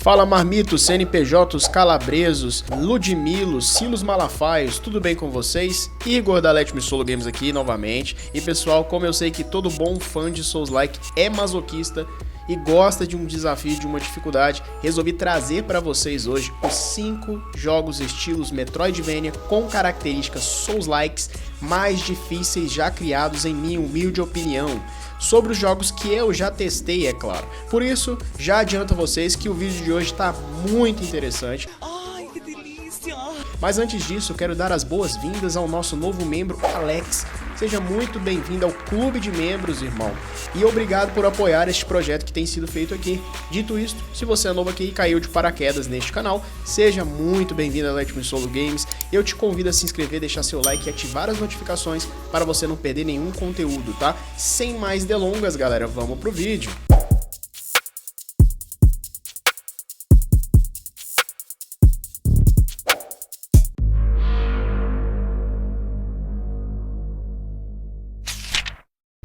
Fala marmitos, CNPJs, calabresos, Ludmilos, Silos Malafaios, tudo bem com vocês? Igor da Let Me Solo Games aqui novamente. E pessoal, como eu sei que todo bom fã de Souls-like é masoquista e gosta de um desafio, de uma dificuldade, resolvi trazer para vocês hoje os 5 jogos estilos Metroidvania com características Souls-likes mais difíceis já criados em minha humilde opinião. Sobre os jogos que eu já testei, é claro. Por isso, já adianto a vocês que o vídeo de hoje está muito interessante. Ai, que delícia! Mas antes disso, eu quero dar as boas-vindas ao nosso novo membro, Alex. Seja muito bem-vindo ao clube de membros, irmão. E obrigado por apoiar este projeto que tem sido feito aqui. Dito isto, se você é novo aqui e caiu de paraquedas neste canal, seja muito bem-vindo a Let Me Solo Games. Eu te convido a se inscrever, deixar seu like e ativar as notificações para você não perder nenhum conteúdo, tá? Sem mais delongas, galera, vamos pro vídeo.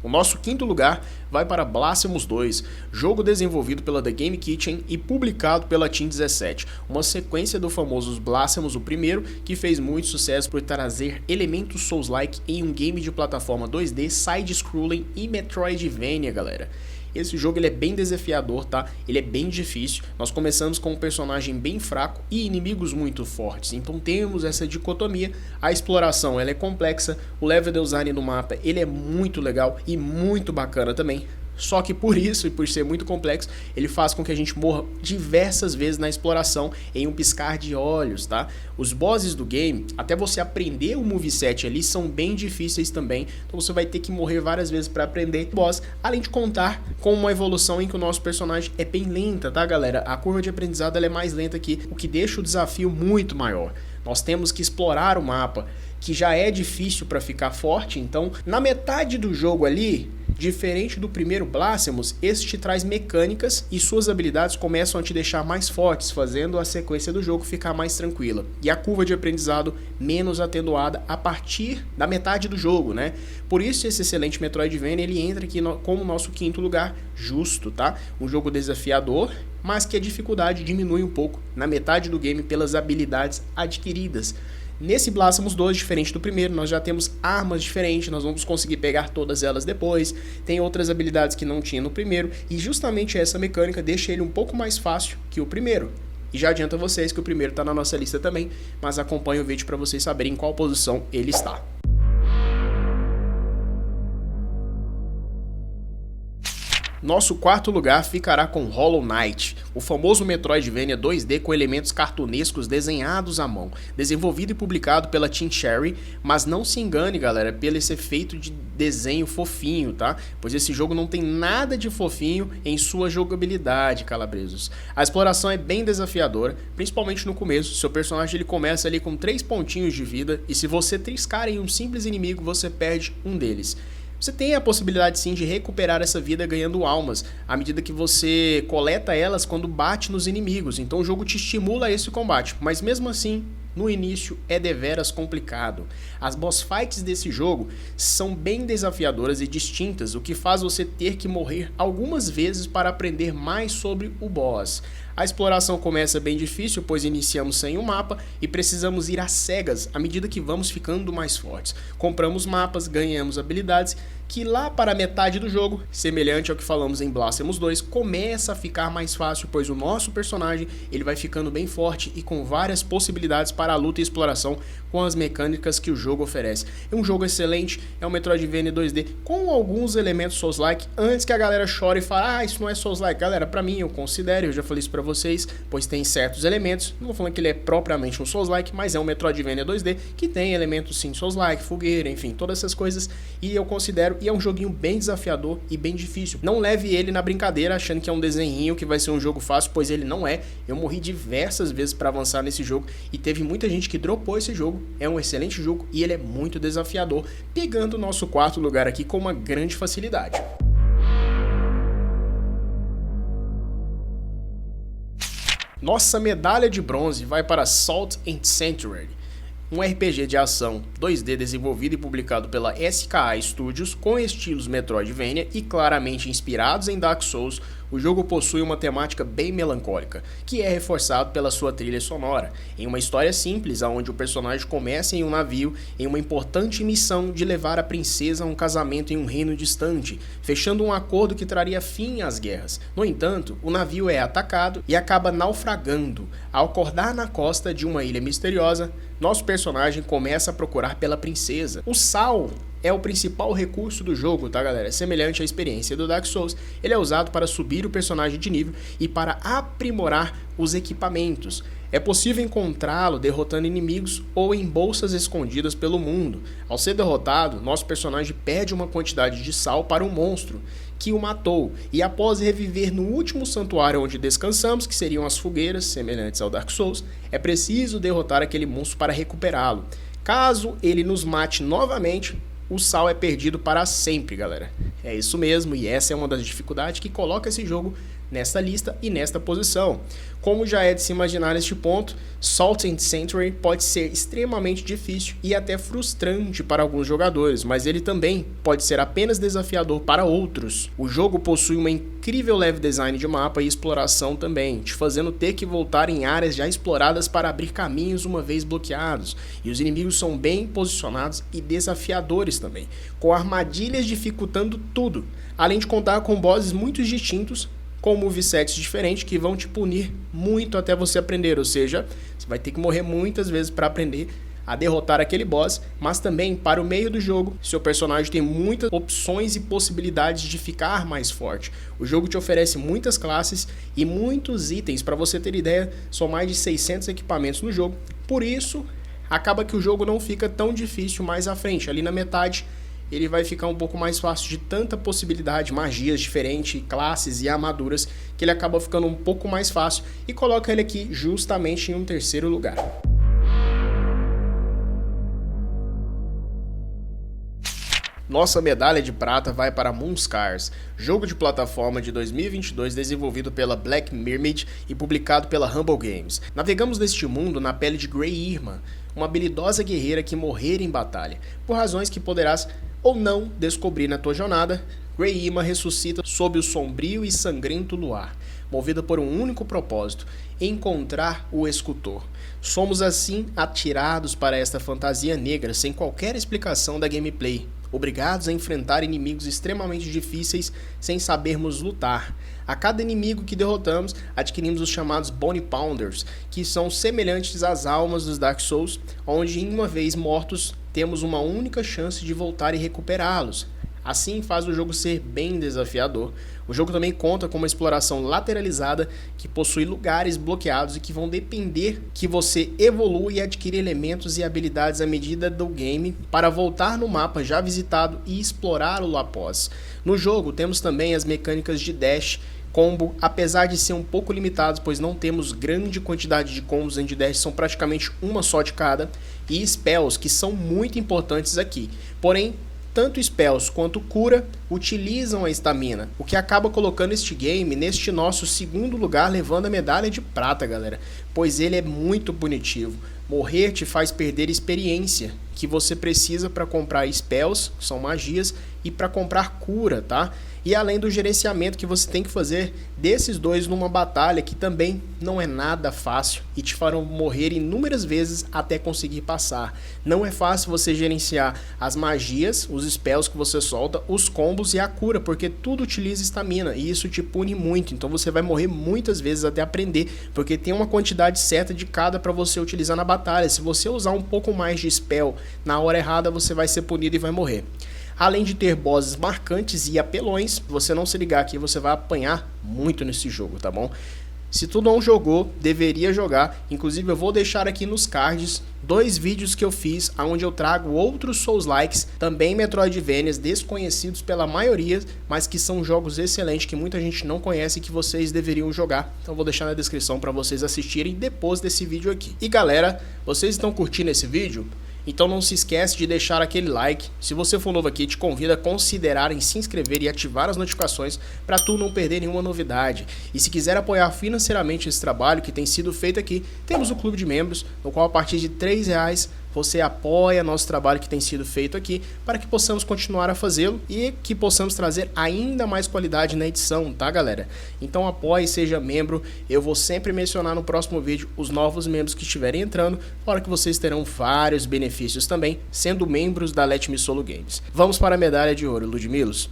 O nosso quinto lugar vai para Blasphemous 2, jogo desenvolvido pela The Game Kitchen e publicado pela Team 17, uma sequência do famoso Blasphemous o primeiro, que fez muito sucesso por trazer elementos Souls-like em um game de plataforma 2D, side-scrolling e Metroidvania, galera. Esse jogo ele é bem desafiador, tá? Ele é bem difícil. Nós começamos com um personagem bem fraco e inimigos muito fortes. Então temos essa dicotomia. A exploração ela é complexa, o level design do mapa ele é muito legal e muito bacana também. Só que por isso e por ser muito complexo, ele faz com que a gente morra diversas vezes na exploração em um piscar de olhos, tá? Os bosses do game, até você aprender o moveset ali, são bem difíceis também. Então você vai ter que morrer várias vezes para aprender o boss, além de contar com uma evolução em que o nosso personagem é bem lenta, tá, galera? A curva de aprendizado ela é mais lenta aqui, o que deixa o desafio muito maior. Nós temos que explorar o mapa, que já é difícil para ficar forte, então na metade do jogo ali, diferente do primeiro Blasphemous, esse te traz mecânicas e suas habilidades começam a te deixar mais fortes, fazendo a sequência do jogo ficar mais tranquila. E a curva de aprendizado menos atenuada a partir da metade do jogo, né? Por isso esse excelente Metroidvania, ele entra aqui como nosso quinto lugar justo, tá? Um jogo desafiador, mas que a dificuldade diminui um pouco na metade do game pelas habilidades adquiridas. Nesse Blasphemous 2, diferente do primeiro, nós já temos armas diferentes, nós vamos conseguir pegar todas elas depois, tem outras habilidades que não tinha no primeiro, e justamente essa mecânica deixa ele um pouco mais fácil que o primeiro. E já adianta vocês que o primeiro está na nossa lista também, mas acompanhe o vídeo para vocês saberem em qual posição ele está. Nosso quarto lugar ficará com Hollow Knight, o famoso Metroidvania 2D com elementos cartunescos desenhados à mão, desenvolvido e publicado pela Team Cherry, mas não se engane, galera, pelo esse efeito de desenho fofinho, tá? Pois esse jogo não tem nada de fofinho em sua jogabilidade, calabresos. A exploração é bem desafiadora, principalmente no começo. Seu personagem ele começa ali com 3 pontinhos de vida e se você triscar em um simples inimigo, você perde um deles. Você tem a possibilidade sim de recuperar essa vida ganhando almas, à medida que você coleta elas quando bate nos inimigos, então o jogo te estimula a esse combate, mas mesmo assim, no início é deveras complicado. As boss fights desse jogo são bem desafiadoras e distintas, o que faz você ter que morrer algumas vezes para aprender mais sobre o boss. A exploração começa bem difícil, pois iniciamos sem um mapa e precisamos ir às cegas à medida que vamos ficando mais fortes. Compramos mapas, ganhamos habilidades, que lá para a metade do jogo, semelhante ao que falamos em Blasphemous 2, começa a ficar mais fácil, pois o nosso personagem ele vai ficando bem forte e com várias possibilidades para a luta e exploração com as mecânicas que o jogo oferece. É um jogo excelente, é um Metroidvania 2D com alguns elementos Souls-like, antes que a galera chore e fale, ah, isso não é Souls-like. Galera, para mim eu considero, eu já falei isso para vocês, pois tem certos elementos, não vou falando que ele é propriamente um Souls-like, mas é um Metroidvania 2D que tem elementos sim Souls-like, fogueira, enfim, todas essas coisas, e eu considero, e é um joguinho bem desafiador e bem difícil. Não leve ele na brincadeira achando que é um desenhinho que vai ser um jogo fácil, pois ele não é. Eu morri diversas vezes para avançar nesse jogo e teve muita gente que dropou esse jogo. É um excelente jogo e ele é muito desafiador, pegando o nosso quarto lugar aqui com uma grande facilidade. Nossa medalha de bronze vai para Salt and Sanctuary, um RPG de ação 2D desenvolvido e publicado pela SKA Studios com estilos Metroidvania e claramente inspirados em Dark Souls. O jogo possui uma temática bem melancólica, que é reforçado pela sua trilha sonora, em uma história simples onde o personagem começa em um navio em uma importante missão de levar a princesa a um casamento em um reino distante, fechando um acordo que traria fim às guerras. No entanto, o navio é atacado e acaba naufragando. Ao acordar na costa de uma ilha misteriosa, nosso personagem começa a procurar pela princesa. O sal é o principal recurso do jogo, tá, galera? Semelhante à experiência do Dark Souls, ele é usado para subir o personagem de nível e para aprimorar os equipamentos. É possível encontrá-lo derrotando inimigos ou em bolsas escondidas pelo mundo. Ao ser derrotado, nosso personagem pede uma quantidade de sal para um monstro que o matou, e após reviver no último santuário onde descansamos, que seriam as fogueiras, semelhantes ao Dark Souls, é preciso derrotar aquele monstro para recuperá-lo. Caso ele nos mate novamente, o sal é perdido para sempre, galera. É isso mesmo, e essa é uma das dificuldades que coloca esse jogo nesta lista e nesta posição. Como já é de se imaginar neste ponto, Salt and Sanctuary pode ser extremamente difícil e até frustrante para alguns jogadores, mas ele também pode ser apenas desafiador para outros. O jogo possui uma incrível level design de mapa e exploração também, te fazendo ter que voltar em áreas já exploradas para abrir caminhos uma vez bloqueados, e os inimigos são bem posicionados e desafiadores também, com armadilhas dificultando tudo, além de contar com bosses muito distintos, com movesets diferentes que vão te punir muito até você aprender, ou seja, você vai ter que morrer muitas vezes para aprender a derrotar aquele boss, mas também para o meio do jogo, seu personagem tem muitas opções e possibilidades de ficar mais forte. O jogo te oferece muitas classes e muitos itens, para você ter ideia, são mais de 600 equipamentos no jogo, por isso acaba que o jogo não fica tão difícil mais à frente, ali na metade ele vai ficar um pouco mais fácil de tanta possibilidade, magias diferentes, classes e armaduras, que ele acaba ficando um pouco mais fácil e coloca ele aqui justamente em um terceiro lugar. Nossa medalha de prata vai para Moonscars, jogo de plataforma de 2022 desenvolvido pela Black Mermaid e publicado pela Humble Games. Navegamos neste mundo na pele de Grey Irma, uma habilidosa guerreira que morrer em batalha. Por razões que poderás ou não descobrir na tua jornada, Grey Irma ressuscita sob o sombrio e sangrento luar, movida por um único propósito: encontrar o escultor. Somos assim atirados para esta fantasia negra sem qualquer explicação da gameplay, obrigados a enfrentar inimigos extremamente difíceis sem sabermos lutar. A cada inimigo que derrotamos, adquirimos os chamados Bone Pounders, que são semelhantes às almas dos Dark Souls, onde uma vez mortos, temos uma única chance de voltar e recuperá-los. Assim faz o jogo ser bem desafiador. O jogo também conta com uma exploração lateralizada que possui lugares bloqueados e que vão depender que você evolua e adquira elementos e habilidades à medida do game para voltar no mapa já visitado e explorá-lo após. No jogo temos também as mecânicas de dash, combo, apesar de ser um pouco limitados, pois não temos grande quantidade de combos em dash, são praticamente uma só de cada, e spells, que são muito importantes aqui. Porém, tanto spells quanto cura utilizam a estamina, o que acaba colocando este game neste nosso segundo lugar, levando a medalha de prata, galera, pois ele é muito punitivo. Morrer te faz perder experiência que você precisa para comprar spells, que são magias, e para comprar cura, tá? E além do gerenciamento que você tem que fazer desses dois numa batalha que também não é nada fácil e te farão morrer inúmeras vezes até conseguir passar. Não é fácil você gerenciar as magias, os spells que você solta, os combos e a cura, porque tudo utiliza estamina e isso te pune muito. Então você vai morrer muitas vezes até aprender, porque tem uma quantidade certa de cada para você utilizar na batalha. Se você usar um pouco mais de spell na hora errada, você vai ser punido e vai morrer. Além de ter bosses marcantes e apelões, se você não se ligar aqui, você vai apanhar muito nesse jogo, tá bom? Se tu não jogou, deveria jogar. Inclusive eu vou deixar aqui nos cards 2 vídeos que eu fiz, onde eu trago outros Souls-likes, também Metroidvanias desconhecidos pela maioria, mas que são jogos excelentes que muita gente não conhece e que vocês deveriam jogar. Então eu vou deixar na descrição para vocês assistirem depois desse vídeo aqui. E galera, vocês estão curtindo esse vídeo? Então não se esquece de deixar aquele like. Se você for novo aqui, te convido a considerar em se inscrever e ativar as notificações para tu não perder nenhuma novidade. E se quiser apoiar financeiramente esse trabalho que tem sido feito aqui, temos o clube de membros, no qual a partir de R$3 você apoia nosso trabalho que tem sido feito aqui para que possamos continuar a fazê-lo e que possamos trazer ainda mais qualidade na edição, tá, galera? Então apoie, seja membro. Eu vou sempre mencionar no próximo vídeo os novos membros que estiverem entrando, fora que vocês terão vários benefícios também, sendo membros da Let Me Solo Games. Vamos para a medalha de ouro, Ludmilos.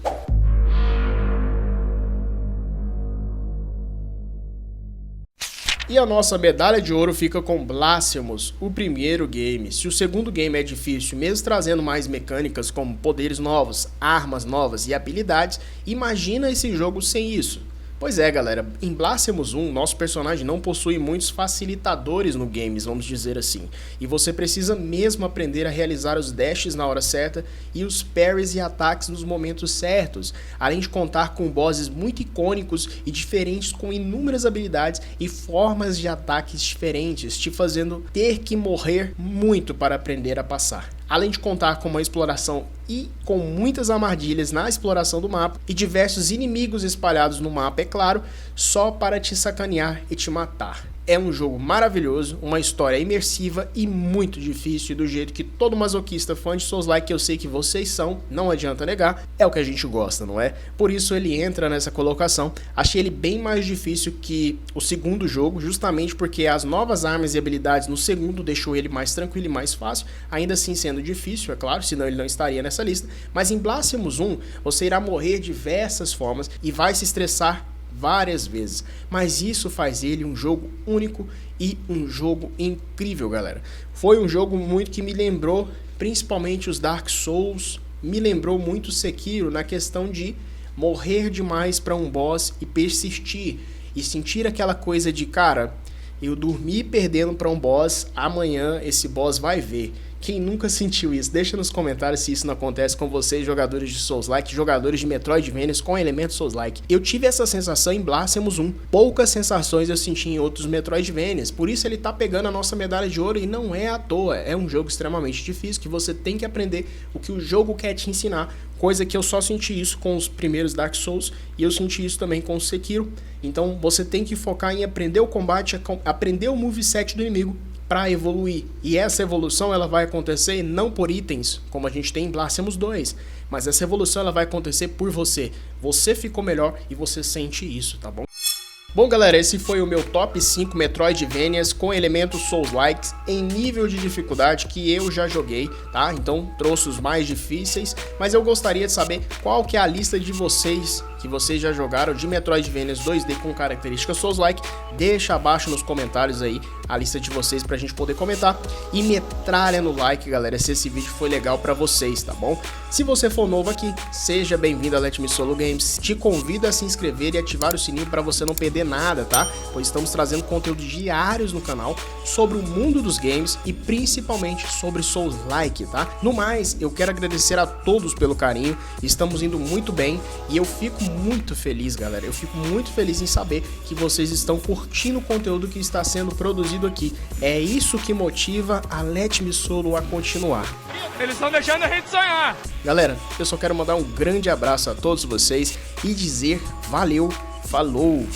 E a nossa medalha de ouro fica com Blasphemous, o primeiro game. Se o segundo game é difícil, mesmo trazendo mais mecânicas como poderes novos, armas novas e habilidades, imagina esse jogo sem isso. Pois é, galera, em Blasphemous 1, nosso personagem não possui muitos facilitadores no games, vamos dizer assim. E você precisa mesmo aprender a realizar os dashes na hora certa e os parries e ataques nos momentos certos, além de contar com bosses muito icônicos e diferentes com inúmeras habilidades e formas de ataques diferentes, te fazendo ter que morrer muito para aprender a passar. Além de contar com uma exploração e com muitas armadilhas na exploração do mapa e diversos inimigos espalhados no mapa, é claro, só para te sacanear e te matar. É um jogo maravilhoso, uma história imersiva e muito difícil, do jeito que todo masoquista fã de Souls-like, que eu sei que vocês são, não adianta negar, é o que a gente gosta, não é? Por isso ele entra nessa colocação. Achei ele bem mais difícil que o segundo jogo, justamente porque as novas armas e habilidades no segundo deixou ele mais tranquilo e mais fácil, ainda assim sendo difícil, é claro, senão ele não estaria nessa lista. Mas em Blasphemous 1, você irá morrer de diversas formas e vai se estressar várias vezes, mas isso faz ele um jogo único e um jogo incrível, galera. Foi um jogo muito que me lembrou principalmente os Dark Souls, me lembrou muito Sekiro na questão de morrer demais para um boss e persistir e sentir aquela coisa de, cara, eu dormi perdendo para um boss, amanhã esse boss vai ver. Quem nunca sentiu isso? Deixa nos comentários se isso não acontece com vocês, jogadores de Souls-like, jogadores de Metroidvanias com elementos Souls-like. Eu tive essa sensação em Blasphemous 1. Poucas sensações eu senti em outros Metroidvanias. Por isso ele tá pegando a nossa medalha de ouro e não é à toa. É um jogo extremamente difícil que você tem que aprender o que o jogo quer te ensinar. Coisa que eu só senti isso com os primeiros Dark Souls e eu senti isso também com o Sekiro. Então você tem que focar em aprender o combate, aprender o moveset do inimigo para evoluir. E essa evolução ela vai acontecer não por itens, como a gente tem em Blasphemous 2, mas essa evolução ela vai acontecer por você. Você ficou melhor e você sente isso, tá bom? Bom, galera, esse foi o meu top 5 Metroidvanias com elementos Souls-likes em nível de dificuldade que eu já joguei, tá? Então trouxe os mais difíceis, mas eu gostaria de saber qual que é a lista de vocês que vocês já jogaram de Metroidvanias 2D com características Souls-like. Deixa abaixo nos comentários aí a lista de vocês pra gente poder comentar e metralha no like, galera, se esse vídeo foi legal pra vocês, tá bom? Se você for novo aqui, seja bem-vindo a Let Me Solo Games. Te convido a se inscrever e ativar o sininho pra você não perder nada, tá? Pois estamos trazendo conteúdo diários no canal sobre o mundo dos games e principalmente sobre Souls-like, tá? No mais, eu quero agradecer a todos pelo carinho, estamos indo muito bem e eu fico muito feliz, galera. Eu fico muito feliz em saber que vocês estão curtindo o conteúdo que está sendo produzido aqui. É isso que motiva a Let Me Solo a continuar. Eles estão deixando a gente sonhar. Galera, eu só quero mandar um grande abraço a todos vocês e dizer valeu, falou!